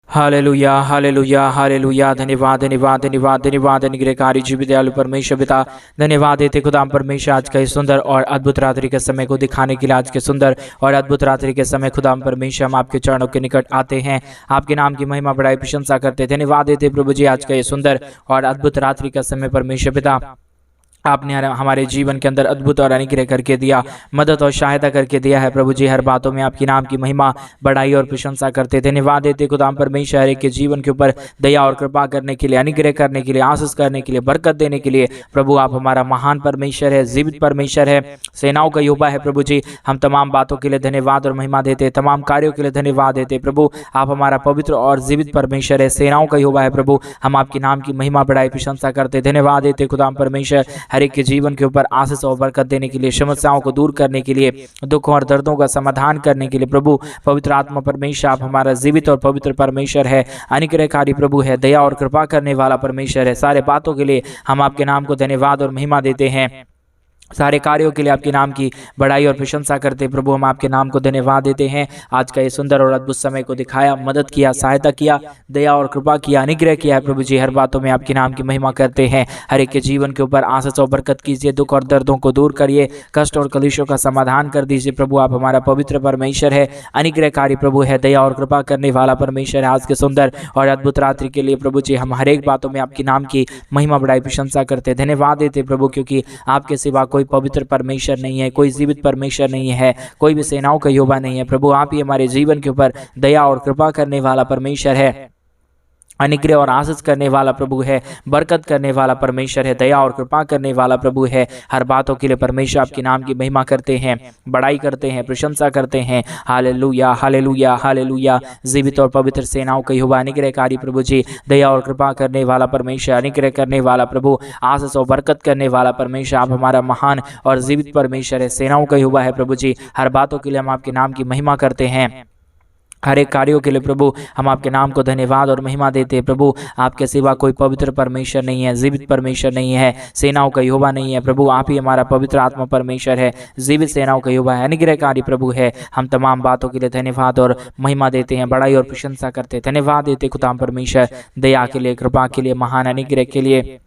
Hallelujah hallelujah hallelujah. धन्यवाद धन्यवाद धन्यवाद धन्यवाद अनुग्रहकारी जीवित दयालु परमेश्वर पिता, धन्यवाद देते खुदा परमेश्वर आज का इस सुंदर और अद्भुत रात्रि के समय को दिखाने के लिए। आज के सुंदर और अद्भुत रात्रि के समय खुदा परमेश्वर हम आपके चरणों के निकट आते हैं, आपके नाम की महिमा बढ़ाई प्रशंसा करते। धन्यवाद देते प्रभु जी आज का ये सुंदर और अद्भुत रात्रि का समय परमेश्वर पिता आपने हमारे जीवन के अंदर अद्भुत और अनुग्रह करके दिया, मदद और सहायता करके दिया है प्रभु जी। हर बातों में आपके नाम की महिमा बढ़ाई और प्रशंसा करते। धन्यवाद देते खुदा परमेश्वर हर एक के जीवन के ऊपर दया और कृपा करने के लिए, अनुग्रह करने के लिए, आशीष करने के लिए, बरकत देने के लिए। प्रभु आप हमारा महान परमेश्वर है, जीवित परमेश्वर है, सेनाओं का यहोवा है प्रभु जी। हम तमाम बातों के लिए धन्यवाद और महिमा देते, तमाम कार्यों के लिए धन्यवाद देते। प्रभु आप हमारा पवित्र और जीवित परमेश्वर है, सेनाओं का यहोवा है प्रभु। हम आपके नाम की महिमा बढ़ाई प्रशंसा करते। धन्यवाद देते खुदा परमेश्वर हर एक के जीवन के ऊपर आशीष और बरकत देने के लिए, समस्याओं को दूर करने के लिए, दुखों और दर्दों का समाधान करने के लिए। प्रभु पवित्र आत्मा परमेश्वर आप हमारा जीवित और पवित्र परमेश्वर है, अनुग्रहकारी प्रभु है, दया और कृपा करने वाला परमेश्वर है। सारे बातों के लिए हम आपके नाम को धन्यवाद और महिमा देते हैं, सारे कार्यों के लिए आपके नाम की बड़ाई और प्रशंसा करते। प्रभु हम आपके नाम को धन्यवाद देते हैं। आज का ये सुंदर और अद्भुत समय को दिखाया, मदद किया, सहायता किया, दया और कृपा किया, अनुग्रह किया है प्रभु जी। हर बातों में आपके नाम की महिमा करते हैं। हर एक के जीवन के ऊपर आशीष और बरकत कीजिए, दुख और दर्दों को दूर करिए, कष्ट और कलेशों का समाधान कर दीजिए। प्रभु आप हमारा पवित्र परमेश्वर है, अनुग्रहकारी प्रभु है, दया और कृपा करने वाला परमेश्वर है। आज के सुंदर और अद्भुत रात्रि के लिए प्रभु जी हम हर एक बातों में आपके नाम की महिमा बढ़ाई प्रशंसा करते, धन्यवाद देते प्रभु, क्योंकि आपके सिवा कोई पवित्र परमेश्वर नहीं है, कोई जीवित परमेश्वर नहीं है, कोई भी सेनाओं का यहोवा नहीं है। प्रभु आप ही हमारे जीवन के ऊपर दया और कृपा करने वाला परमेश्वर है, अनुग्रह और आशीष करने वाला प्रभु है, बरकत करने वाला परमेश्वर है, दया और कृपा करने वाला प्रभु है। हर बातों के लिए परमेश्वर आपके नाम की महिमा करते हैं, बड़ाई करते हैं, प्रशंसा करते हैं। Hallelujah hallelujah hallelujah. जीवित और पवित्र सेनाओं का यहोवा, अनुग्रहकारी प्रभु जी, दया और कृपा करने वाला परमेश्वर, अनुग्रह करने वाला प्रभु, आशीष और बरकत करने वाला परमेश्वर आप हमारा महान और जीवित परमेश्वर है, सेनाओं का यहोवा है प्रभु जी। हर बातों के लिए हम आपके नाम की महिमा करते हैं, हर एक कार्यों के लिए प्रभु हम आपके नाम को धन्यवाद और महिमा देते हैं। प्रभु आपके सिवा कोई पवित्र परमेश्वर नहीं है, जीवित परमेश्वर नहीं है, सेनाओं का यहोवा नहीं है। प्रभु आप ही हमारा पवित्र आत्मा परमेश्वर है, जीवित सेनाओं का यहोवा है, अनुग्रहकारी प्रभु है। हम तमाम बातों के लिए धन्यवाद और महिमा देते हैं, बड़ाई और प्रशंसा करते हैं। धन्यवाद देते खुदा परमेश्वर दया के लिए, कृपा के लिए, महान अनुग्रह के लिए,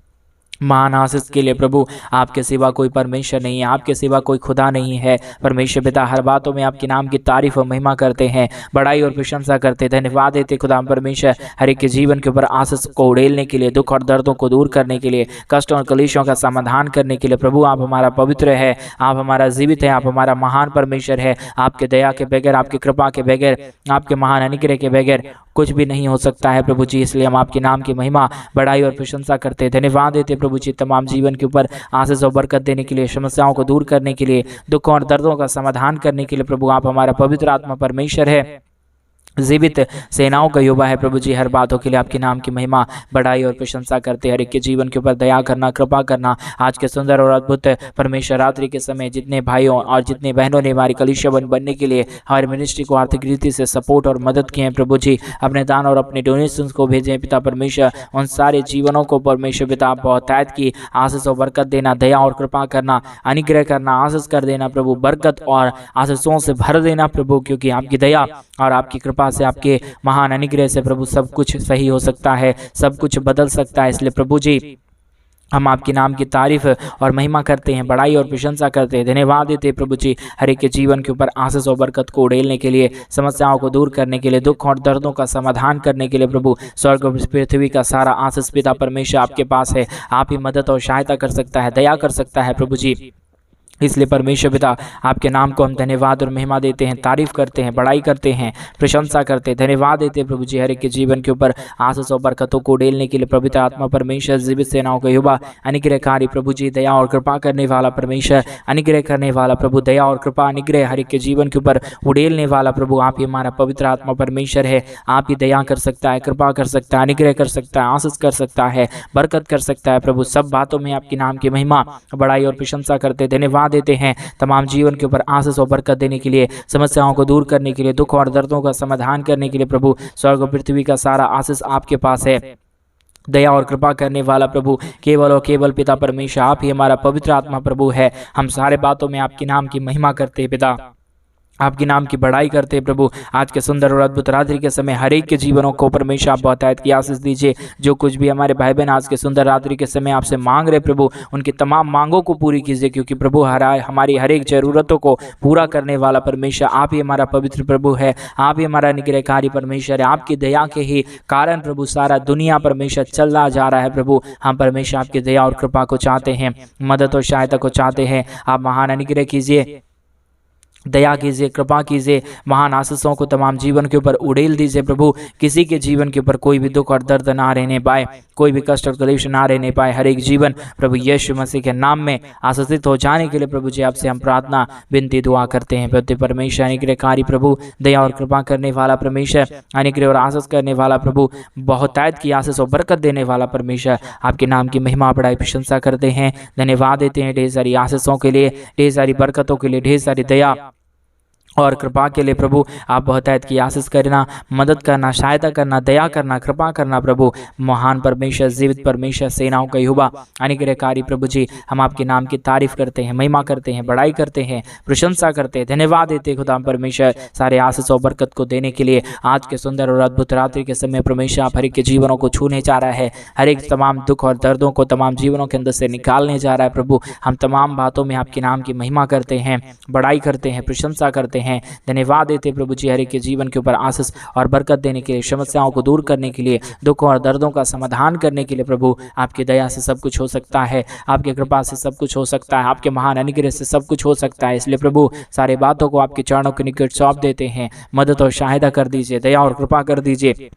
महान आशीष के लिए। प्रभु आपके सिवा कोई परमेश्वर नहीं है, आपके सिवा कोई खुदा नहीं है। परमेश्वर पिता हर बातों में आपके नाम की तारीफ और महिमा करते हैं, बड़ाई और प्रशंसा करते, धन्यवाद देते खुदा परमेश्वर हर एक के जीवन के ऊपर आशीष को उड़ेलने के लिए, दुख और दर्दों को दूर करने के लिए, कष्टों और कलेशों का समाधान करने के लिए। प्रभु आप हमारा पवित्र है, आप हमारा जीवित है, आप हमारा महान परमेश्वर है। आपके दया के बगैर, आपकी कृपा के बगैर, आपके महान अनुग्रह के बगैर कुछ भी नहीं हो सकता है प्रभु जी। इसलिए हम आपके नाम की महिमा, बड़ाई और प्रशंसा करते, धन्यवाद देते प्रभु जी। तमाम जीवन के ऊपर आशीष और बरकत देने के लिए, समस्याओं को दूर करने के लिए, दुखों और दर्दों का समाधान करने के लिए प्रभु आप हमारा पवित्र आत्मा परमेश्वर है, जीवित सेनाओं का यहोवा है प्रभु जी। हर बातों के लिए आपके नाम की महिमा, बड़ाई और प्रशंसा करते, हर एक के जीवन के ऊपर दया करना, कृपा करना। आज के सुंदर और अद्भुत परमेश्वर रात्रि के समय जितने भाइयों और जितने बहनों ने हमारी कलीसिया बनने के लिए हमारी मिनिस्ट्री को आर्थिक रीति से सपोर्ट और मदद किए हैं प्रभु जी, अपने दान और अपने डोनेशन को भेजें पिता परमेश्वर। उन सारे जीवनों को परमेश्वर पिता आप बहुतायत की आशीष और बरकत देना, दया और कृपा करना, अनुग्रह करना, आशीष कर देना प्रभु, बरकत और आशीषों से भर देना प्रभु, क्योंकि आपकी दया और आपकी कृपा से, आपके महान अनुग्रह से प्रभु सब कुछ सही हो सकता है, सब कुछ बदल सकता है। इसलिए प्रभु जी हम आपके नाम की तारीफ और महिमा करते हैं, बड़ाई और प्रशंसा करते हैं, धन्यवाद देते हैं प्रभु जी। हर एक के जीवन के ऊपर आशीष और बरकत को उड़ेलने के लिए, समस्याओं को दूर करने के लिए, दुख और दर्दों का समाधान करने के लिए प्रभु स्वर्ग और पृथ्वी का सारा आशीष पिता परमेश्वर आपके पास है। आप ही मदद और सहायता कर सकता है, दया कर सकता है प्रभु जी। इसलिए परमेश्वर पिता आपके नाम को हम धन्यवाद और महिमा देते हैं, तारीफ करते हैं, बड़ाई करते हैं, प्रशंसा करते हैं, धन्यवाद देते हैं प्रभु जी। हर एक के जीवन के ऊपर आशीष और बरकतों को उड़ेलने के लिए पवित्र आत्मा परमेश्वर, जीवित सेनाओं का यहोवा, अनुग्रहकारी प्रभु जी, दया और कृपा करने वाला परमेश्वर, अनुग्रह करने वाला प्रभु, दया और कृपा अनुग्रह हर एक के जीवन के ऊपर उड़ेलने वाला प्रभु आप ही हमारा पवित्र आत्मा परमेश्वर है। आप ही दया कर सकता है, कृपा कर सकता है, अनुग्रह कर सकता है, आशीष कर सकता है, बरकत कर सकता है प्रभु। सब बातों में आपके नाम की महिमा, बड़ाई और प्रशंसा करते, धन्यवाद देते हैं। तमाम जीवन के ऊपर आशीष और बरकत देने के लिए, समस्याओं को दूर करने के लिए, दुख और दर्दों का समाधान करने के लिए प्रभु स्वर्ग और पृथ्वी का सारा आशीष आपके पास है। दया और कृपा करने वाला प्रभु केवल और केवल पिता परमेश्वर आप ही हमारा पवित्र आत्मा प्रभु है। हम सारे बातों में आपके नाम की महिमा करते हैं पिता, आपके नाम की बड़ाई करते हैं प्रभु। आज के सुंदर और अद्भुत रात्रि के समय हर एक के जीवनों को परमेश्वर आप बहुतायत की आशीष दीजिए। जो कुछ भी हमारे भाई बहन आज के सुंदर रात्रि के समय आपसे मांग रहे प्रभु, उनकी तमाम मांगों को पूरी कीजिए, क्योंकि प्रभु हमारी हर एक जरूरतों को पूरा करने वाला परमेश्वर आप ही हमारा पवित्र प्रभु है। आप ही हमारा निग्रहकारी परमेश्वर है। आपकी दया के ही कारण प्रभु सारा दुनिया परमेश्वर चल रहा जा रहा है प्रभु। हम परमेश्वर आपकी दया और कृपा को चाहते हैं, मदद और सहायता को चाहते हैं। आप महान अनुग्रह कीजिए, दया कीजिए, कृपा कीजिए, महान आशीषों को तमाम जीवन के ऊपर उड़ेल दीजिए प्रभु। किसी के जीवन के ऊपर कोई भी दुख और दर्द ना रहने पाए, कोई भी कष्ट और क्लेश ना रहने पाए। हर एक जीवन प्रभु यीशु मसीह के नाम में आशीषित हो जाने के लिए प्रभु जी आपसे हम प्रार्थना विनती दुआ करते हैं। प्रति परमेश्वर अनुग्रहकारी प्रभु, दया और कृपा करने वाला परमेश्वर, अनुग्रह और आशीष करने वाला प्रभु, बहुतायत की आशीष और बरकत देने वाला परमेश्वर, आपके नाम की महिमा बड़ाई प्रशंसा करते हैं, धन्यवाद देते हैं ढेर सारी आशीषों के लिए, ढेर सारी बरकतों के लिए, ढेर सारी दया और कृपा के लिए प्रभु। आप बहुतायत की आशीष करना, मदद करना, सहायता करना, दया करना, कृपा करना प्रभु। महान परमेश्वर, जीवित परमेश्वर, सेनाओं का यहोवा, अनुग्रहकारी प्रभु जी, हम आपके नाम की तारीफ करते हैं, महिमा करते हैं, बड़ाई करते हैं, प्रशंसा करते हैं, धन्यवाद देते हैं खुदा परमेश्वर सारे आशीष और बरकत को देने के लिए। आज के सुंदर और अद्भुत रात्रि के समय परमेश्वर आप हर एक के जीवनों को छूने जा रहा है, हर एक तमाम दुख और दर्दों को तमाम जीवनों के अंदर से निकालने जा रहा है प्रभु। हम तमाम बातों में आपके नाम की महिमा करते हैं, बड़ाई करते हैं, प्रशंसा करते हैं, धन्यवाद देते प्रभु जी हर एक के जीवन के ऊपर आशीष और बरकत देने के लिए, समस्याओं को दूर करने के लिए, दुखों और दर्दों का समाधान करने के लिए प्रभु। आपकी दया से सब कुछ हो सकता है, आपकी कृपा से सब कुछ हो सकता है, आपके महान अनुग्रह से सब कुछ हो सकता है। इसलिए प्रभु सारे बातों को आपके चरणों के निकट सौंप देते हैं। मदद और सहायता कर दीजिए, दया और कृपा कर दीजिए,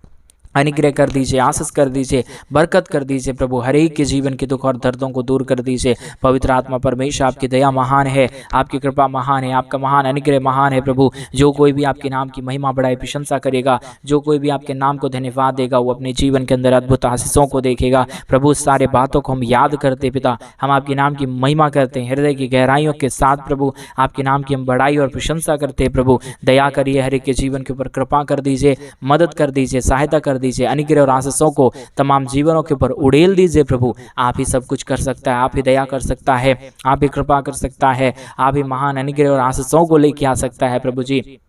अनुग्रह कर दीजिए, आशीष कर दीजिए, बरकत कर दीजिए प्रभु। हर एक के जीवन के दुख और दर्दों को दूर कर दीजिए। पवित्र आत्मा परमेश्वर आपकी दया महान है, आपकी कृपा महान है, आपका महान अनुग्रह महान है प्रभु। जो कोई भी आपके नाम की महिमा बढ़ाई प्रशंसा करेगा, जो कोई भी आपके नाम को धन्यवाद देगा, वो अपने जीवन के अंदर अद्भुत आशीषों को देखेगा प्रभु। सारे बातों को हम याद करते पिता, हम आपके नाम की महिमा करते हैं हृदय की गहराइयों के साथ प्रभु। आपके नाम की हम बड़ाई और प्रशंसा करते हैं प्रभु। दया करिए, हर एक के जीवन के ऊपर कृपा कर दीजिए, मदद कर दीजिए, सहायता कर दीजिए, अनुग्रह और आशीषों को तमाम जीवनों के ऊपर उड़ेल दीजिए प्रभु। आप ही सब कुछ कर सकता है, आप ही दया कर सकता है, आप ही कृपा कर सकता है, आप ही महान अनुग्रह और आशीषों को लेके आ सकता है प्रभु जी।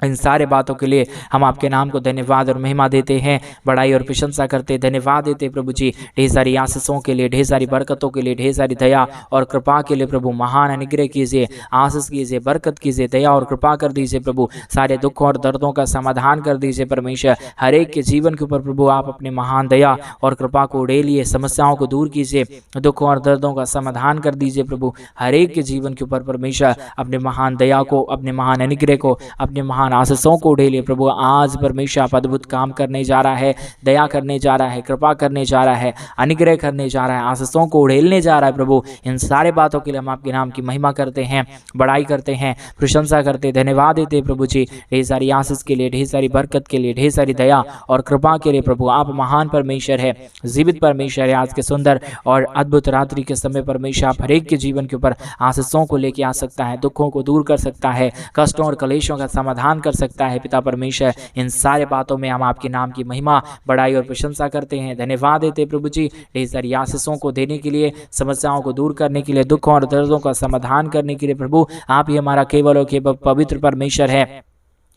इन सारे बातों के लिए हम आपके नाम को धन्यवाद और महिमा देते हैं, बड़ाई और प्रशंसा करते, धन्यवाद देते प्रभु जी। ढेर सारी आशीषों के लिए, ढेर सारी बरकतों के लिए, ढेर सारी दया और कृपा के लिए प्रभु। महान अनुग्रह कीजिए, आशीष कीजिए, बरकत कीजिए, दया और कृपा कर दीजिए प्रभु। सारे दुखों और दर्दों का समाधान कर दीजिए परमेश्वर। हर एक के जीवन के ऊपर प्रभु आप अपने महान दया और कृपा को उड़ेलिए, समस्याओं को दूर कीजिए, दुखों और दर्दों का समाधान कर दीजिए प्रभु। हर एक के जीवन के ऊपर परमेश्वर अपने महान दया को, अपने महान अनुग्रह को, अपने महान आशीषों को उड़ेलिए प्रभु। आज परमेश्वर आप अद्भुत काम करने जा रहा है, दया करने जा रहा है, कृपा करने जा रहा है, अनुग्रह करने जा रहा है, आशीषों को उड़ेलने जा रहा है प्रभु। इन सारे बातों के लिए हम आपके नाम की महिमा करते हैं, बड़ाई करते हैं, प्रशंसा करते हैं, धन्यवाद देते हैं प्रभु जी। ढेर सारी आशीष के लिए, ढेर सारी बरकत के लिए, ढेर सारी दया और कृपा के लिए प्रभु। आप महान परमेश्वर है, जीवित परमेश्वर है। आज के सुंदर और अद्भुत रात्रि के समय परमेश्वर आप हर एक के जीवन के ऊपर आशीषों को लेके आ सकता है, दुखों को दूर कर सकता है, कष्टों और कलेशों का समाधान कर सकता है पिता परमेश्वर। इन सारे बातों में हम आपके नाम की महिमा, बड़ाई और प्रशंसा करते हैं, धन्यवाद देते प्रभु जी। ढेर सारी आशीषों को देने के लिए, समस्याओं को दूर करने के लिए, दुखों और दर्दों का समाधान करने के लिए प्रभु। आप ही हमारा केवल और केवल पवित्र परमेश्वर है।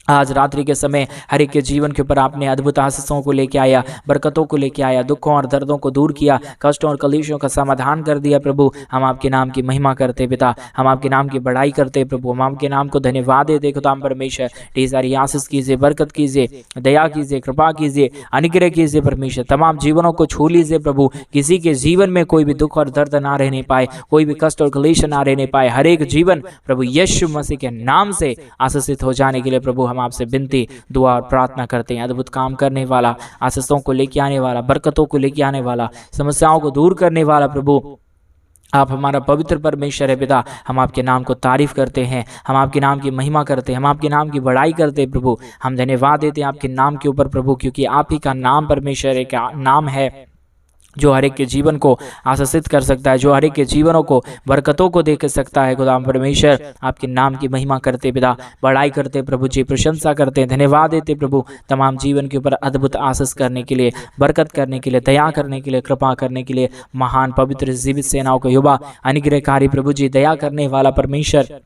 आज रात्रि के समय हर एक के जीवन के ऊपर आपने अद्भुत आशीषों को लेके आया, बरकतों को लेके आया, दुखों और दर्दों को दूर किया, कष्टों और कलेशों का समाधान कर दिया प्रभु। हम आपके नाम की महिमा करते पिता, हम आपके नाम की बड़ाई करते प्रभु, हम आपके नाम को धन्यवाद देते खुदा परमेश्वर। ढेर सारी आशीष कीजिए, बरकत कीजिए, दया कीजिए, कृपा कीजिए, अनुग्रह कीजिए परमेश्वर। तमाम जीवनों को छू लीजिए प्रभु। किसी के जीवन में कोई भी दुख और दर्द ना रहने पाए, कोई भी कष्ट और क्लेश ना रहने पाए। हर एक जीवन प्रभु यीशु मसीह के नाम से आशीषित हो जाने के लिए प्रभु हम आपसे विनती, दुआ और प्रार्थना करते हैं। अद्भुत काम करने वाला, आशीषों को लेके आने वाला, बरकतों को लेके आने वाला, समस्याओं को दूर करने वाला प्रभु आप हमारा पवित्र परमेश्वर है पिता। हम आपके नाम को तारीफ करते हैं, हम आपके नाम की महिमा करते हैं, हम आपके नाम की बड़ाई करते हैं प्रभु। हम धन्यवाद देते हैं आपके नाम के ऊपर प्रभु, क्योंकि आप ही का नाम परमेश्वर एक नाम है जो हर एक के जीवन को आशीषित कर सकता है, जो हर एक के जीवनों को बरकतों को दे सकता है। खुदा परमेश्वर आपके नाम की महिमा करते पिता, बड़ाई करते प्रभु जी, प्रशंसा करते हैं, धन्यवाद देते प्रभु। तमाम जीवन के ऊपर अद्भुत आशीष करने के लिए, बरकत करने के लिए, दया करने के लिए, कृपा करने के लिए महान पवित्र जीवित सेनाओं को युवा अनुग्रहकारी प्रभु जी, दया करने वाला परमेश्वर,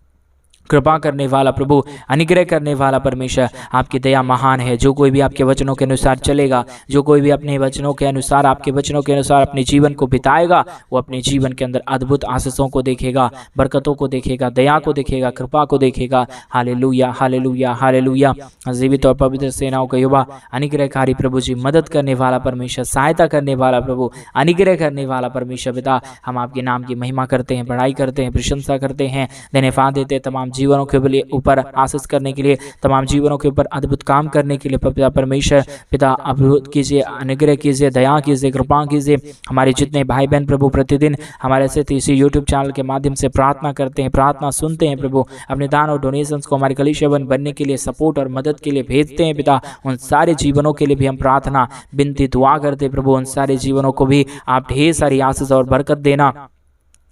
कृपा करने वाला प्रभु, अनुग्रह करने वाला परमेश्वर, आपकी दया महान है। जो कोई भी आपके वचनों के अनुसार चलेगा, जो कोई भी अपने वचनों के अनुसार, आपके वचनों के अनुसार अपने जीवन को बिताएगा, वो अपने जीवन के अंदर अद्भुत आशीषों को देखेगा, बरकतों को देखेगा, दया को देखेगा, कृपा को देखेगा। Hallelujah, hallelujah, hallelujah. जीवित और पवित्र सेनाओं का युवा, अनुग्रहकारी प्रभु जी, मदद करने वाला परमेश्वर, सहायता करने वाला प्रभु, अनुग्रह करने वाला परमेश्वर पिता, हम आपके नाम की महिमा करते हैं, बड़ाई करते हैं, प्रशंसा करते हैं, धन्यवाद देते हैं तमाम जीवनों के ऊपर आशीष करने के लिए, तमाम जीवनों के ऊपर अद्भुत काम करने के लिए। पिता परमेश्वर पिता, अद्भुत कीजिए, अनुग्रह कीजिए, दया कीजिए, कृपा कीजिए। हमारे जितने भाई बहन प्रभु प्रतिदिन हमारे से इसी यूट्यूब चैनल के माध्यम से प्रार्थना करते हैं, प्रार्थना सुनते हैं प्रभु, अपने दान और डोनेशंस को हमारे कलीसिया बनने के लिए, सपोर्ट और मदद के लिए भेजते हैं पिता, उन सारे जीवनों के लिए भी हम प्रार्थना विनती दुआ करते हैं प्रभु। उन सारे जीवनों को भी आप ढेर सारी आशीष और बरकत देना,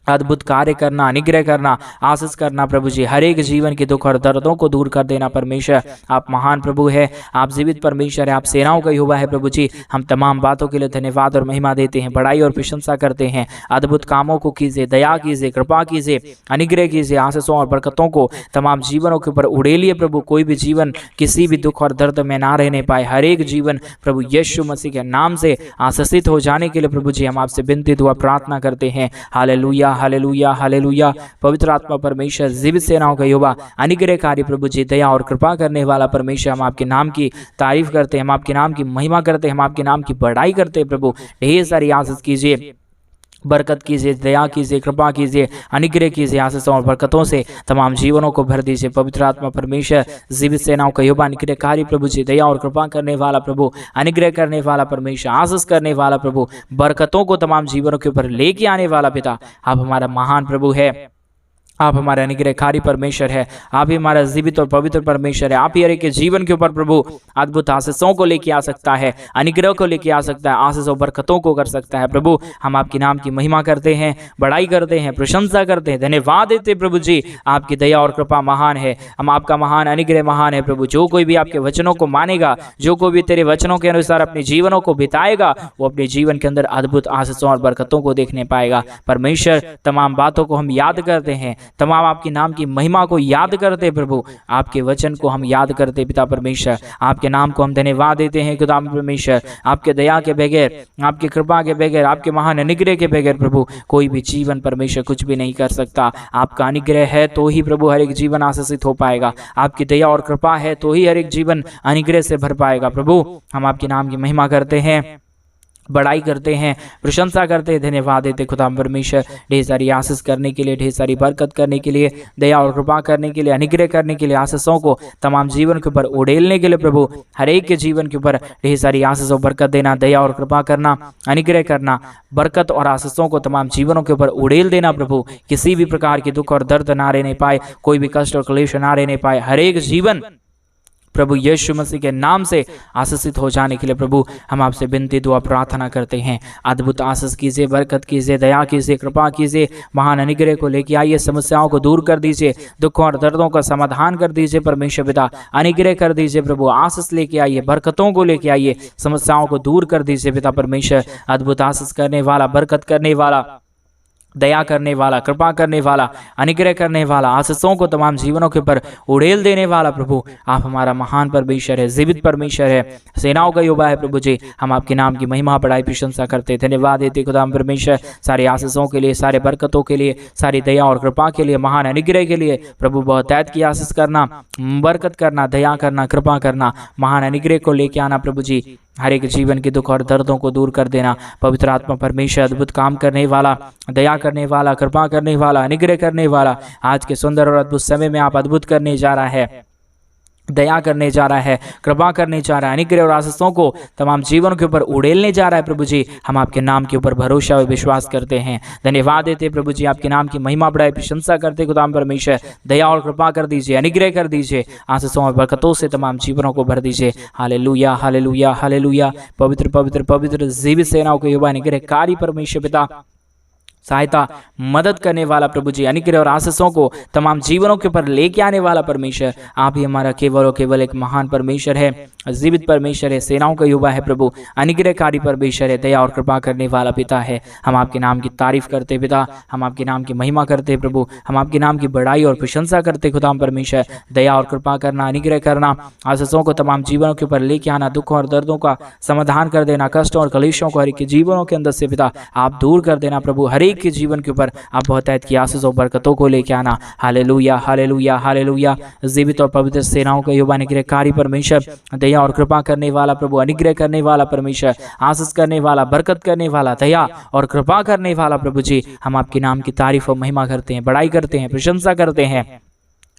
अद्भुत कार्य करना, अनुग्रह करना, आशीष करना प्रभु जी। हर एक जीवन के दुख और दर्दों को दूर कर देना परमेश्वर। आप महान प्रभु है, आप जीवित परमेश्वर है, आप सेनाओं का यहोवा है प्रभु जी। हम तमाम बातों के लिए धन्यवाद और महिमा देते हैं, बड़ाई और प्रशंसा करते हैं। अद्भुत कामों को कीजिए, दया कीजिए, कृपा कीजिए, अनुग्रह कीजिए, आशीषों और बरकतों को तमाम जीवनों के ऊपर उड़ेलिए प्रभु। कोई भी जीवन किसी भी दुख और दर्द में ना रहने पाए, हर एक जीवन प्रभु यीशु मसीह के नाम से आशीषित हो जाने के लिए प्रभु जी हम आपसे विनती दुआ प्रार्थना करते हैं। Hallelujah, hallelujah, hallelujah. पवित्र आत्मा परमेश्वर, जीवित सेनाओं का युवा, अनुग्रहकारी प्रभु जी, दया और कृपा करने वाला परमेश्वर, हम आपके नाम की तारीफ करते हैं, हम आपके नाम की महिमा करते हैं, हम आपके नाम की बड़ाई करते हैं प्रभु। ढेर सारी आशीष कीजिए, बरकत कीजिए, दया कीजिए, कृपा कीजिए, अनुग्रह कीजिए, आशीषों और बरकतों से तमाम जीवनों को भर दीजिए। पवित्र आत्मा परमेश्वर, जीवित सेनाओं का युवा, अनुग्रहकारी प्रभु जी, दया और कृपा करने वाला प्रभु, अनुग्रह करने वाला परमेश्वर, आशीष करने वाला प्रभु, बरकतों को तमाम जीवनों के ऊपर लेके आने वाला पिता, आप हमारा महान प्रभु है, आप हमारे अनुग्रहकारी परमेश्वर है, आप ही हमारा जीवित और पवित्र परमेश्वर है। आप ही हर एक के जीवन के ऊपर प्रभु अद्भुत आशीषों को लेके आ सकता है, अनुग्रह को लेके आ सकता है, आशीष और बरकतों को कर सकता है प्रभु। हम आपके नाम की महिमा करते हैं, बड़ाई करते हैं, प्रशंसा करते हैं, धन्यवाद देते हैं प्रभु जी। आपकी दया और कृपा महान है, हम आपका महान अनुग्रह महान है प्रभु। जो कोई भी आपके वचनों को मानेगा, जो कोई भी तेरे वचनों के अनुसार अपने जीवनों को बिताएगा, वो अपने जीवन के अंदर अद्भुत आशीषों और बरकतों को देखने पाएगा परमेश्वर। तमाम बातों को हम याद करते हैं, तमाम आपके नाम की महिमा को याद करते प्रभु, आपके वचन को हम याद करते पिता परमेश्वर। आपके नाम को हम धन्यवाद देते हैं खुदा परमेश्वर। आपके दया के बगैर, आपके कृपा के बगैर, आपके महान अनुग्रह के बगैर प्रभु कोई भी जीवन परमेश्वर कुछ भी नहीं कर सकता। आपका अनुग्रह है तो ही प्रभु हर एक जीवन आशीषित हो पाएगा, आपकी दया और कृपा है तो ही हर एक जीवन अनुग्रह से भर पाएगा प्रभु। हम आपके नाम की महिमा करते हैं, बड़ाई करते हैं, प्रशंसा करते हैं, धन्यवाद देते खुदा परमेश्वर। ढेर सारी आशीष करने के लिए, ढेर सारी बरकत करने के लिए, दया और कृपा करने के लिए, अनुग्रह करने के लिए, आशीषों को तमाम जीवन के ऊपर उड़ेलने के लिए प्रभु, हर एक के जीवन के ऊपर ढेर सारी आशीष और बरकत देना, दया और कृपा करना, अनुग्रह करना, बरकत और आशीषों को तमाम जीवनों के ऊपर उड़ेल देना प्रभु। किसी भी प्रकार की दुख और दर्द ना रहने पाए, कोई भी कष्ट और क्लेश ना रहने पाए, हर एक जीवन प्रभु यीशु मसीह के नाम से आशीषित हो जाने के लिए प्रभु हम आपसे विनती दुआ प्रार्थना करते हैं। अद्भुत आशीष कीजिए, बरकत कीजिए, दया कीजिए, कृपा कीजिए, महान अनुग्रह को लेके आइए, समस्याओं को दूर कर दीजिए, दुखों और दर्दों का समाधान कर दीजिए परमेश्वर पिता, अनुग्रह कर दीजिए प्रभु, आशीष लेके आइए, बरकतों को लेके आइए, समस्याओं को दूर कर दीजिए पिता परमेश्वर। अद्भुत आशीष करने वाला, बरकत करने वाला, दया करने वाला, कृपा करने वाला, अनुग्रह करने वाला, आशीषों को तमाम जीवनों के ऊपर उड़ेल देने वाला प्रभु, आप हमारा महान परमेश्वर है, जीवित परमेश्वर है, सेनाओं का यहोवा है प्रभु जी। हम आपके नाम की महिमा, बड़ाई, प्रशंसा करते, धन्यवाद देते खुदा परमेश्वर, सारे आशीषों के लिए, सारे बरकतों के लिए, सारी दया और कृपा के लिए, महान अनुग्रह के लिए प्रभु। बहुतायत की आशीष करना, बरकत करना, दया करना, कृपा करना, महान अनुग्रह को लेके आना प्रभु जी, हर एक जीवन के दुख और दर्दों को दूर कर देना। पवित्र आत्मा परमेश्वर, अद्भुत काम करने वाला, दया करने वाला, कृपा करने वाला, अनुग्रह करने वाला, आज के सुंदर और अद्भुत समय में आप अद्भुत करने जा रहा है, दया करने जा रहा है, कृपा करने जा रहा है, अनुग्रह और आशीषों को तमाम जीवन के ऊपर उड़ेलने जा रहा है प्रभु जी। हम आपके नाम के ऊपर भरोसा और विश्वास करते हैं, धन्यवाद देते प्रभु जी, आपके नाम की महिमा, बड़ाई, प्रशंसा करते खुदा परमेश्वर। दया और कृपा कर दीजिए, अनुग्रह कर दीजिए, आशीषों और बरकतों से तमाम जीवनों को भर दीजिए। Hallelujah, hallelujah, hallelujah. पवित्र पवित्र पवित्र जीवित सेनाओं के युवा अनुग्रहकारी परमेश्वर पिता, सहायता, मदद करने वाला प्रभु जी, अनुग्रह और आशीषों को तमाम जीवनों के ऊपर लेके आने वाला परमेश्वर, आप ही हमारा केवल और केवल एक महान परमेश्वर है, जीवित परमेश्वर है, सेनाओं का युवा है प्रभु, अनुग्रहकारी परमेश्वर है, दया और कृपा करने वाला पिता है। हम आपके नाम की तारीफ करते पिता, हम आपके नाम की महिमा करते प्रभु, हम आपके नाम की बड़ाई और प्रशंसा करते खुदाम परमेश्वर। दया और कृपा करना, अनुग्रह करना, आशीषों को तमाम जीवनों के ऊपर लेके आना, दुखों और दर्दों का समाधान कर देना, कष्टों और कलेशों को हर एक के जीवनों के अंदर से पिता आप दूर कर देना प्रभु। हर एक के जीवन के ऊपर आप बहुतायत की आशीष और बरकतों को लेके आना। Hallelujah, hallelujah, hallelujah. जीवित और पवित्र सेनाओं का युवा अनुग्रहकारी परमेश्वर, दया और कृपा करने वाला प्रभु, अनुग्रह करने वाला परमेश्वर, आशीष करने वाला, बरकत करने वाला, दया और कृपा करने वाला प्रभु जी, हम आपके नाम की तारीफ और महिमा करते हैं, बड़ाई करते हैं, प्रशंसा करते हैं,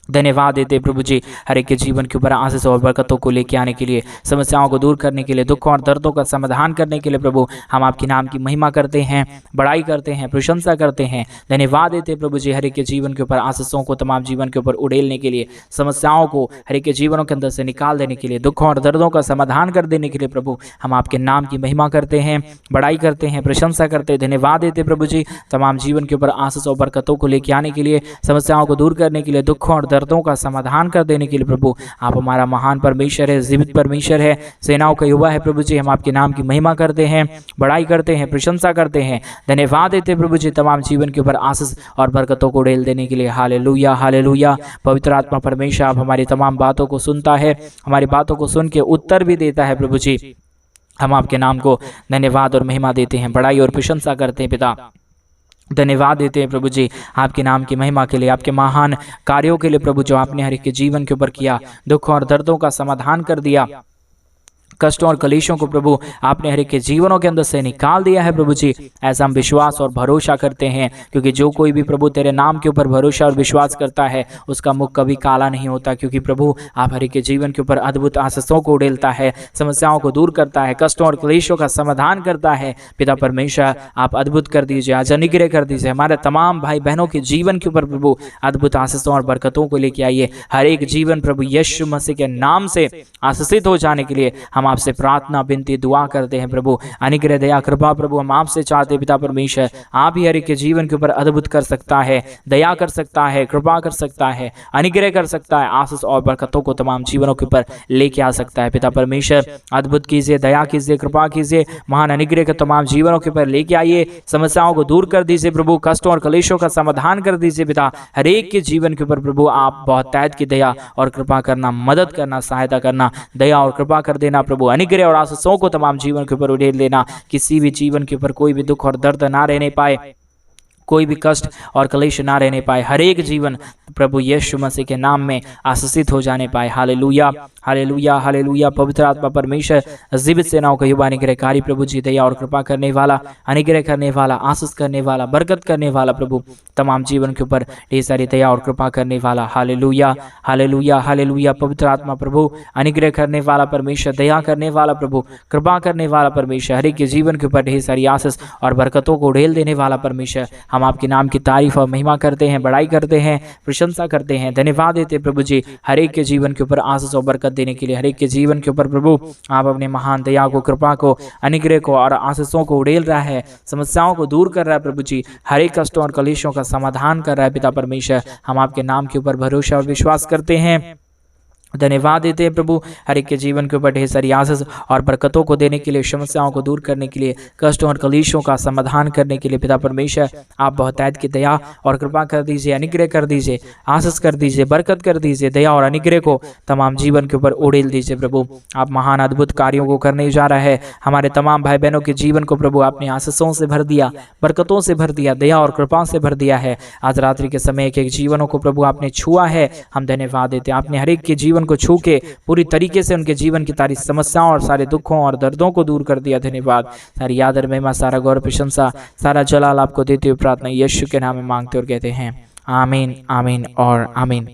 धन्यवाद देते प्रभु जी। हर एक के जीवन के ऊपर आशीष और बरकतों को लेके आने के लिए, समस्याओं को दूर करने के लिए, दुखों और दर्दों का समाधान करने के लिए प्रभु हम आपके नाम की महिमा करते हैं, बड़ाई करते हैं, प्रशंसा करते हैं, धन्यवाद देते प्रभु जी। हर एक के जीवन के ऊपर आशीषों को तमाम जीवन के ऊपर उड़ेलने के लिए, समस्याओं को हर एक के जीवनों के अंदर से निकाल देने के लिए, दुखों और दर्दों का समाधान कर देने के लिए प्रभु हम आपके नाम की महिमा करते हैं, बड़ाई करते हैं, प्रशंसा करते हैं, धन्यवाद देते प्रभु जी। तमाम जीवन के ऊपर आशीष और बरकतों को लेके आने के लिए, समस्याओं को दूर करने के लिए, दुखों और दर्दों का समाधान कर देने के लिए प्रभु आप हमारा महान परमेश्वर है, जीवित परमेश्वर है, सेनाओं का युवा है प्रभु जी। हम आपके नाम की महिमा करते हैं, बड़ाई करते हैं, प्रशंसा करते हैं, धन्यवाद देते प्रभु जी। तमाम जीवन के ऊपर आशीष और बरकतों को उड़ेल देने के लिए। Hallelujah, hallelujah. पवित्र आत्मा परमेश्वर आप हमारी तमाम बातों को सुनता है, हमारी बातों को सुन के उत्तर भी देता है प्रभु जी। हम आपके नाम को धन्यवाद और महिमा देते हैं, बड़ाई और प्रशंसा करते हैं पिता, धन्यवाद देते हैं प्रभु जी आपके नाम की महिमा के लिए, आपके महान कार्यों के लिए प्रभु, जो आपने हर एक के जीवन के ऊपर किया, दुखों और दर्दों का समाधान कर दिया, कष्टों और कलेशों को प्रभु आपने हर एक के जीवनों के अंदर से निकाल दिया है प्रभु जी। ऐसा हम विश्वास और भरोसा करते हैं, क्योंकि जो कोई भी प्रभु तेरे नाम के ऊपर भरोसा और विश्वास करता है उसका मुख कभी काला नहीं होता, क्योंकि प्रभु आप हर एक के जीवन के ऊपर अद्भुत आशीषों को उड़ेलता है, समस्याओं को दूर करता है, कष्टों और कलेशों का समाधान करता है। पिता परमेश्वर आप अद्भुत कर दीजिए, आज अनुग्रह कर दीजिए हमारे तमाम भाई बहनों के जीवन के ऊपर प्रभु अद्भुत आशीषों और बरकतों को लेके आइए। हर एक जीवन प्रभु यीशु मसीह के नाम से आशीषित हो जाने के लिए हम आपसे प्रार्थना विनती दुआ करते हैं प्रभु। अनुग्रह दया कृपा प्रभु हम आपसे चाहते पिता परमेश्वर, आप ही हर एक के जीवन के ऊपर अद्भुत कर सकता है, दया कर सकता है, कृपा कर सकता है, अनुग्रह कर सकता है, आशीष और बरकतों को तमाम जीवनों के ऊपर लेके आ सकता है। पिता परमेश्वर अद्भुत कीजिए, दया कीजिए, कृपा कीजिए, महान अनुग्रह के तमाम जीवनों के ऊपर लेके आइए, समस्याओं को दूर कर दीजिए प्रभु, कष्टों और कलेशों का समाधान कर दीजिए पिता। हर एक के जीवन के ऊपर प्रभु आप बहुतायत की दया और कृपा करना, मदद करना, सहायता करना, दया और कृपा कर देना प्रभु। अनुग्रह और आशीषों को तमाम जीवन के ऊपर उड़ेल देना, किसी भी जीवन के ऊपर कोई भी दुख और दर्द ना रहने पाए, कोई भी कष्ट और कलेश ना रहने पाए, हर एक जीवन प्रभु यीशु मसीह के नाम में आशीषित हो जाने पाए। Hallelujah, hallelujah, hallelujah. पवित्र आत्मा परमेश्वर जीवित सेनाओं का युवा अनुग्रहकारी प्रभु जी, दया और कृपा करने वाला, अनुग्रह करने वाला, आशीष करने वाला, बरकत करने वाला प्रभु, तमाम जीवन के ऊपर ढेर सारी दया और कृपा करने वाला। Hallelujah, hallelujah, hallelujah. पवित्र आत्मा प्रभु अनुग्रह करने वाला परमेश्वर, दया करने वाला प्रभु, कृपा करने वाला परमेश्वर, हर एक के जीवन के ऊपर ढेर सारी आशीष और बरकतों को उड़ेल देने वाला परमेश्वर, हम आपके नाम की तारीफ और महिमा करते हैं, बड़ाई करते हैं, प्रशंसा करते हैं, धन्यवाद देते प्रभु जी। हर एक के जीवन के ऊपर आशीष और बरकत देने के लिए, हर एक के जीवन के ऊपर प्रभु आप अपने महान दया को, कृपा को, अनुग्रह को और आशीषों को उड़ेल रहा है, समस्याओं को दूर कर रहा है प्रभु जी, हर एक कष्टों और कलेशों का समाधान कर रहा है पिता परमेश्वर। हम आपके नाम के ऊपर भरोसा और विश्वास करते हैं, धन्यवाद देते हैं प्रभु। हर एक के जीवन के ऊपर ढेर सारी आशीष और बरकतों को देने के लिए, समस्याओं को दूर करने के लिए, कष्टों और कलेशों का समाधान करने के लिए पिता परमेश्वर आप बहुतायत की दया और कृपा कर दीजिए, अनुग्रह कर दीजिए, आशीष कर दीजिए, बरकत कर दीजिए, दया और अनुग्रह को तमाम जीवन के ऊपर उड़ेल दीजिए प्रभु। आप महान अद्भुत कार्यों को करने जा रहा है, हमारे तमाम भाई बहनों के जीवन को प्रभु आपने आशीषों से भर दिया, बरकतों से भर दिया, दया और कृपा से भर दिया है। आज रात्रि के समय एक एक जीवनों को प्रभु आपने छुआ है, हम धन्यवाद देते हैं। आपने हर एक के जीवन को छू के पूरी तरीके से उनके जीवन की सारी समस्याओं और सारे दुखों और दर्दों को दूर कर दिया, धन्यवाद। सारी आदर महिमा, सारा गौरव प्रशंसा, सारा जलाल आपको देते हुए प्रार्थना यीशु के नाम में मांगते और कहते हैं आमीन, आमीन और आमीन।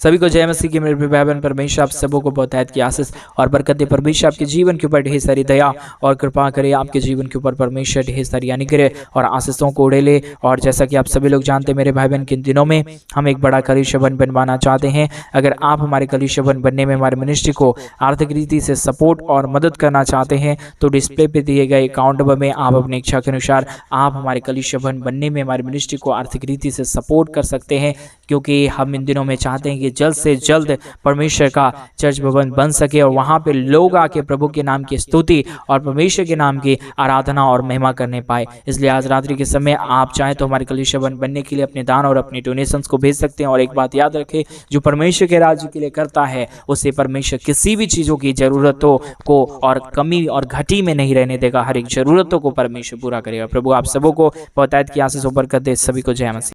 सभी को जय मसीह की मेरे भाई बहन। परमेश्वर आप सबों को बहुतायत की आशीष और बरकत दे। परमेश्वर आपके जीवन के ऊपर ढेर सारी दया और कृपा करे। आपके जीवन के ऊपर परमेश्वर ढेर सारी अनुग्रह और आशीषों को उड़े ले। और जैसा कि आप सभी लोग जानते हैं मेरे भाई बहन, किन दिनों में हम एक बड़ा कलीसिया बनवाना चाहते हैं। अगर आप हमारे कलीसिया बनने में हमारे मिनिस्ट्री को आर्थिक रीति से सपोर्ट और मदद करना चाहते हैं तो डिस्प्ले पे दिए गए अकाउंट नंबर में आप अपनी इच्छा के अनुसार आप हमारे कलीसिया बनने में हमारे मिनिस्ट्री को आर्थिक रीति से सपोर्ट कर सकते हैं, क्योंकि हम इन दिनों में चाहते हैं कि जल्द से जल्द परमेश्वर का चर्च भवन बन सके और वहां पे लोग आके प्रभु के नाम की स्तुति और परमेश्वर के नाम की आराधना और महिमा करने पाए। इसलिए आज रात्रि के समय आप चाहें तो हमारे कलीसिया बनने के लिए अपने दान और अपने डोनेशंस को भेज सकते हैं। और एक बात याद रखें, जो परमेश्वर के राज्य के लिए करता है उसे परमेश्वर किसी भी चीज़ों की ज़रूरतों को और कमी और घटी में नहीं रहने देगा। हर एक ज़रूरतों को परमेश्वर पूरा करेगा। प्रभु आप सबों को बहुतायत की आशीष ऊपर कर दे। सभी को जय मसीह।